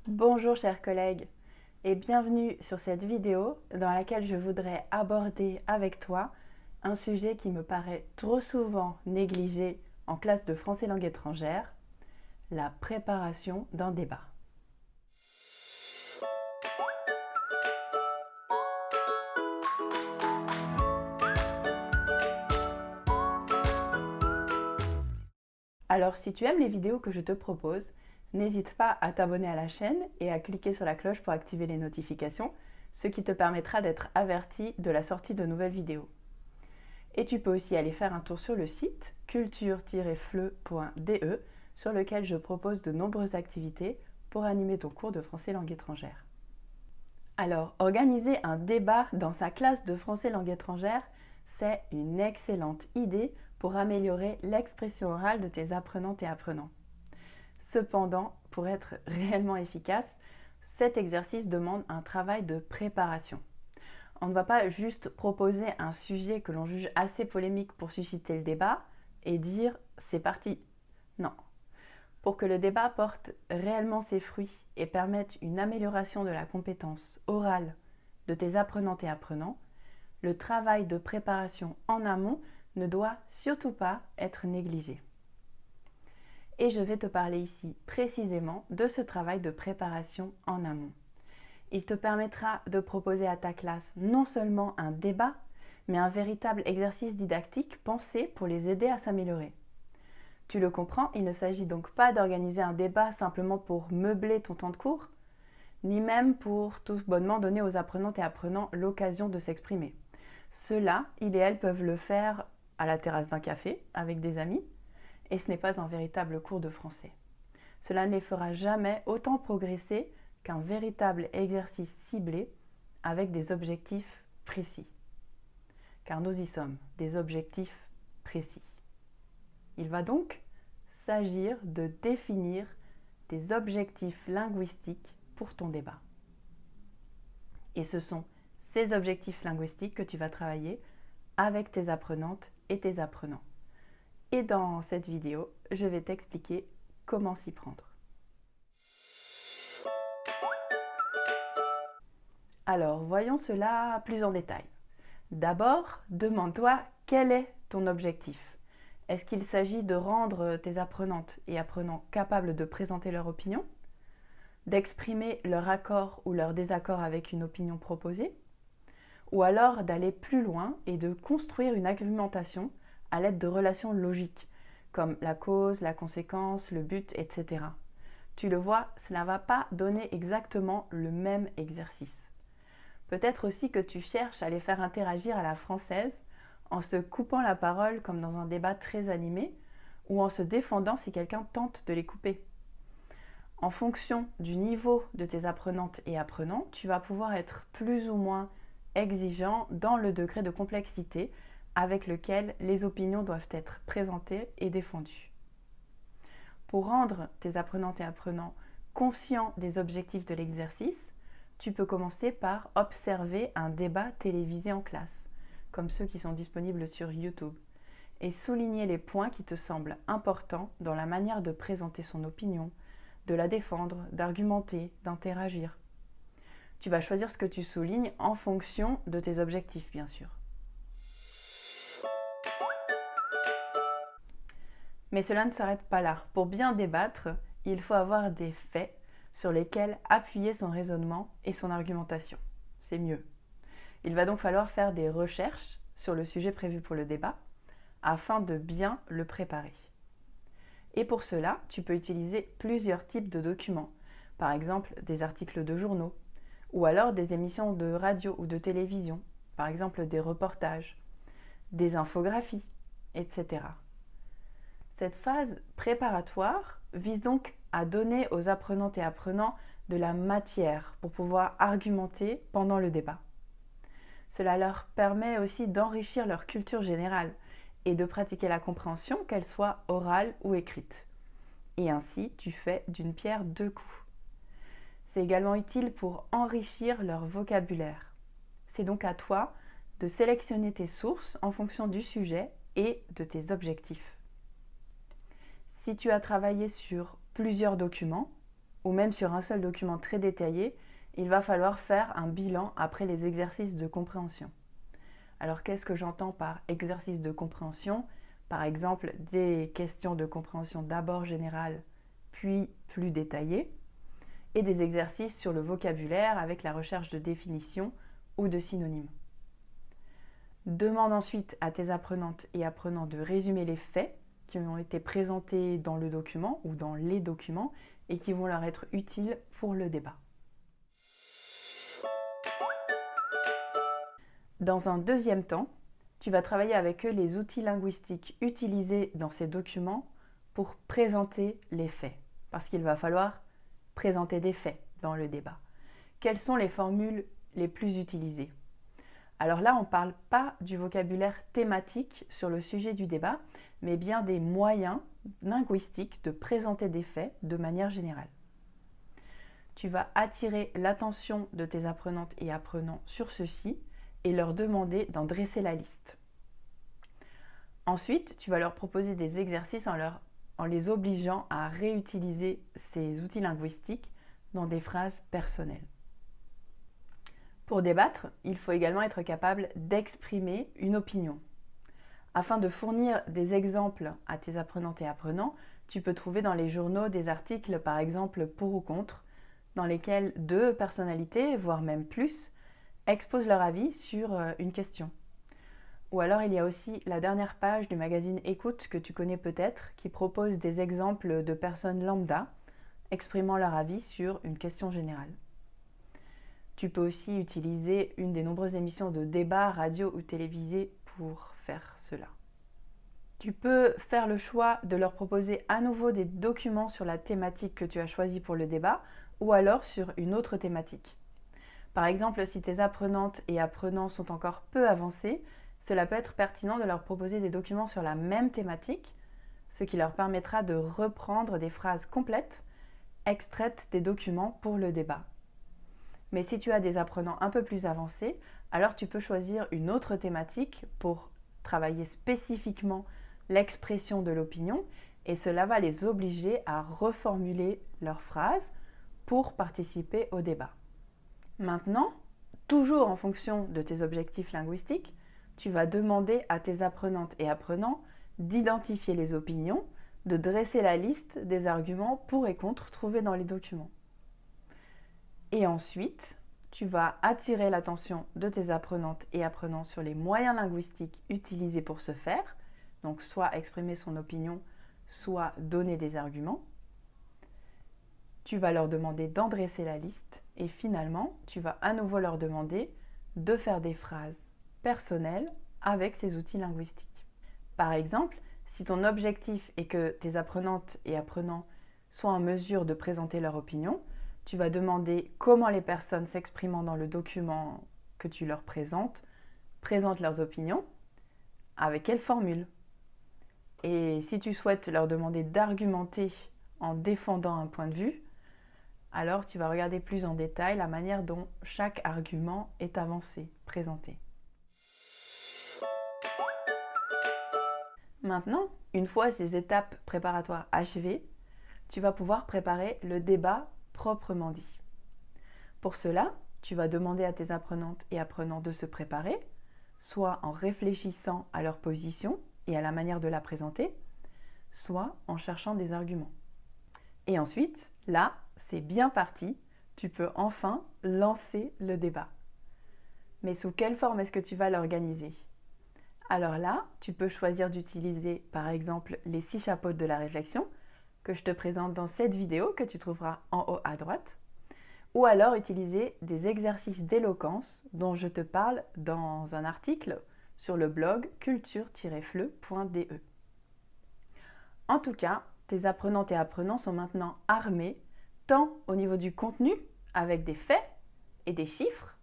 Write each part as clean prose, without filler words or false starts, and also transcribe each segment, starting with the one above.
Bonjour chers collègues et bienvenue sur cette vidéo dans laquelle je voudrais aborder avec toi un sujet qui me paraît trop souvent négligé en classe de français langue étrangère, la préparation d'un débat. Alors si tu aimes les vidéos que je te propose, n'hésite pas à t'abonner à la chaîne et à cliquer sur la cloche pour activer les notifications, ce qui te permettra d'être averti de la sortie de nouvelles vidéos. Et tu peux aussi aller faire un tour sur le site culture-fleu.de sur lequel je propose de nombreuses activités pour animer ton cours de français langue étrangère. Alors, organiser un débat dans sa classe de français langue étrangère, c'est une excellente idée pour améliorer l'expression orale de tes apprenantes et apprenants. Cependant, pour être réellement efficace, cet exercice demande un travail de préparation. On ne va pas juste proposer un sujet que l'on juge assez polémique pour susciter le débat et dire c'est parti. Non. Pour que le débat porte réellement ses fruits et permette une amélioration de la compétence orale de tes apprenantes et apprenants, le travail de préparation en amont ne doit surtout pas être négligé. Et je vais te parler ici précisément de ce travail de préparation en amont. Il te permettra de proposer à ta classe non seulement un débat, mais un véritable exercice didactique pensé pour les aider à s'améliorer. Tu le comprends, il ne s'agit donc pas d'organiser un débat simplement pour meubler ton temps de cours, ni même pour tout bonnement donner aux apprenantes et apprenants l'occasion de s'exprimer. Ceux-là, ils et elles peuvent le faire à la terrasse d'un café avec des amis, et ce n'est pas un véritable cours de français. Cela ne les fera jamais autant progresser qu'un véritable exercice ciblé avec des objectifs précis. Car nous y sommes, des objectifs précis. Il va donc s'agir de définir des objectifs linguistiques pour ton débat. Et ce sont ces objectifs linguistiques que tu vas travailler avec tes apprenantes et tes apprenants. Et dans cette vidéo, je vais t'expliquer comment s'y prendre. Alors, voyons cela plus en détail. D'abord, demande-toi quel est ton objectif. Est-ce qu'il s'agit de rendre tes apprenantes et apprenants capables de présenter leur opinion, d'exprimer leur accord ou leur désaccord avec une opinion proposée, ou alors d'aller plus loin et de construire une argumentation à l'aide de relations logiques, comme la cause, la conséquence, le but, etc. Tu le vois, cela ne va pas donner exactement le même exercice. Peut-être aussi que tu cherches à les faire interagir à la française en se coupant la parole comme dans un débat très animé ou en se défendant si quelqu'un tente de les couper. En fonction du niveau de tes apprenantes et apprenants, tu vas pouvoir être plus ou moins exigeant dans le degré de complexité avec lequel les opinions doivent être présentées et défendues. Pour rendre tes apprenantes et apprenants conscients des objectifs de l'exercice, tu peux commencer par observer un débat télévisé en classe, comme ceux qui sont disponibles sur YouTube, et souligner les points qui te semblent importants dans la manière de présenter son opinion, de la défendre, d'argumenter, d'interagir. Tu vas choisir ce que tu soulignes en fonction de tes objectifs, bien sûr. Mais cela ne s'arrête pas là. Pour bien débattre, il faut avoir des faits sur lesquels appuyer son raisonnement et son argumentation. C'est mieux. Il va donc falloir faire des recherches sur le sujet prévu pour le débat afin de bien le préparer. Et pour cela, tu peux utiliser plusieurs types de documents, par exemple des articles de journaux, ou alors des émissions de radio ou de télévision, par exemple des reportages, des infographies, etc. Cette phase préparatoire vise donc à donner aux apprenantes et apprenants de la matière pour pouvoir argumenter pendant le débat. Cela leur permet aussi d'enrichir leur culture générale et de pratiquer la compréhension, qu'elle soit orale ou écrite. Et ainsi, tu fais d'une pierre deux coups. C'est également utile pour enrichir leur vocabulaire. C'est donc à toi de sélectionner tes sources en fonction du sujet et de tes objectifs. Si tu as travaillé sur plusieurs documents, ou même sur un seul document très détaillé, il va falloir faire un bilan après les exercices de compréhension. Alors qu'est-ce que j'entends par exercice de compréhension? Par exemple, des questions de compréhension d'abord générales, puis plus détaillées, et des exercices sur le vocabulaire avec la recherche de définitions ou de synonymes. Demande ensuite à tes apprenantes et apprenants de résumer les faits qui ont été présentés dans le document ou dans les documents et qui vont leur être utiles pour le débat. Dans un deuxième temps, tu vas travailler avec eux les outils linguistiques utilisés dans ces documents pour présenter les faits, parce qu'il va falloir présenter des faits dans le débat. Quelles sont les formules les plus utilisées? Alors là, on ne parle pas du vocabulaire thématique sur le sujet du débat, mais bien des moyens linguistiques de présenter des faits de manière générale. Tu vas attirer l'attention de tes apprenantes et apprenants sur ceci et leur demander d'en dresser la liste. Ensuite, tu vas leur proposer des exercices en les obligeant à réutiliser ces outils linguistiques dans des phrases personnelles. Pour débattre, il faut également être capable d'exprimer une opinion. Afin de fournir des exemples à tes apprenantes et apprenants, tu peux trouver dans les journaux des articles, par exemple pour ou contre, dans lesquels deux personnalités, voire même plus, exposent leur avis sur une question. Ou alors il y a aussi la dernière page du magazine Écoute que tu connais peut-être, qui propose des exemples de personnes lambda exprimant leur avis sur une question générale. Tu peux aussi utiliser une des nombreuses émissions de débat, radio ou télévisée pour faire cela. Tu peux faire le choix de leur proposer à nouveau des documents sur la thématique que tu as choisie pour le débat ou alors sur une autre thématique. Par exemple, si tes apprenantes et apprenants sont encore peu avancés, cela peut être pertinent de leur proposer des documents sur la même thématique, ce qui leur permettra de reprendre des phrases complètes extraites des documents pour le débat. Mais si tu as des apprenants un peu plus avancés, alors tu peux choisir une autre thématique pour travailler spécifiquement l'expression de l'opinion et cela va les obliger à reformuler leurs phrases pour participer au débat. Maintenant, toujours en fonction de tes objectifs linguistiques, tu vas demander à tes apprenantes et apprenants d'identifier les opinions, de dresser la liste des arguments pour et contre trouvés dans les documents. Et ensuite, tu vas attirer l'attention de tes apprenantes et apprenants sur les moyens linguistiques utilisés pour ce faire, donc soit exprimer son opinion, soit donner des arguments. Tu vas leur demander d'en dresser la liste et finalement, tu vas à nouveau leur demander de faire des phrases personnelles avec ces outils linguistiques. Par exemple, si ton objectif est que tes apprenantes et apprenants soient en mesure de présenter leur opinion, tu vas demander comment les personnes s'exprimant dans le document que tu leur présentes présentent leurs opinions, avec quelle formule. Et si tu souhaites leur demander d'argumenter en défendant un point de vue, alors tu vas regarder plus en détail la manière dont chaque argument est avancé, présenté. Maintenant, une fois ces étapes préparatoires achevées, tu vas pouvoir préparer le débat proprement dit. Pour cela, tu vas demander à tes apprenantes et apprenants de se préparer, soit en réfléchissant à leur position et à la manière de la présenter, soit en cherchant des arguments. Et ensuite, là, c'est bien parti, tu peux enfin lancer le débat. Mais sous quelle forme est-ce que tu vas l'organiser? Alors là, tu peux choisir d'utiliser par exemple les 6 chapeaux de la réflexion que je te présente dans cette vidéo que tu trouveras en haut à droite, ou alors utiliser des exercices d'éloquence dont je te parle dans un article sur le blog culture-fleu.de. En tout cas, tes apprenantes et apprenants sont maintenant armés tant au niveau du contenu avec des faits et des chiffres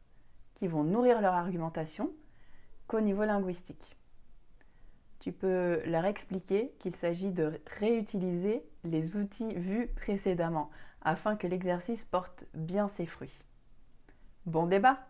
qui vont nourrir leur argumentation qu'au niveau linguistique. Tu peux leur expliquer qu'il s'agit de réutiliser les outils vus précédemment afin que l'exercice porte bien ses fruits. Bon débat!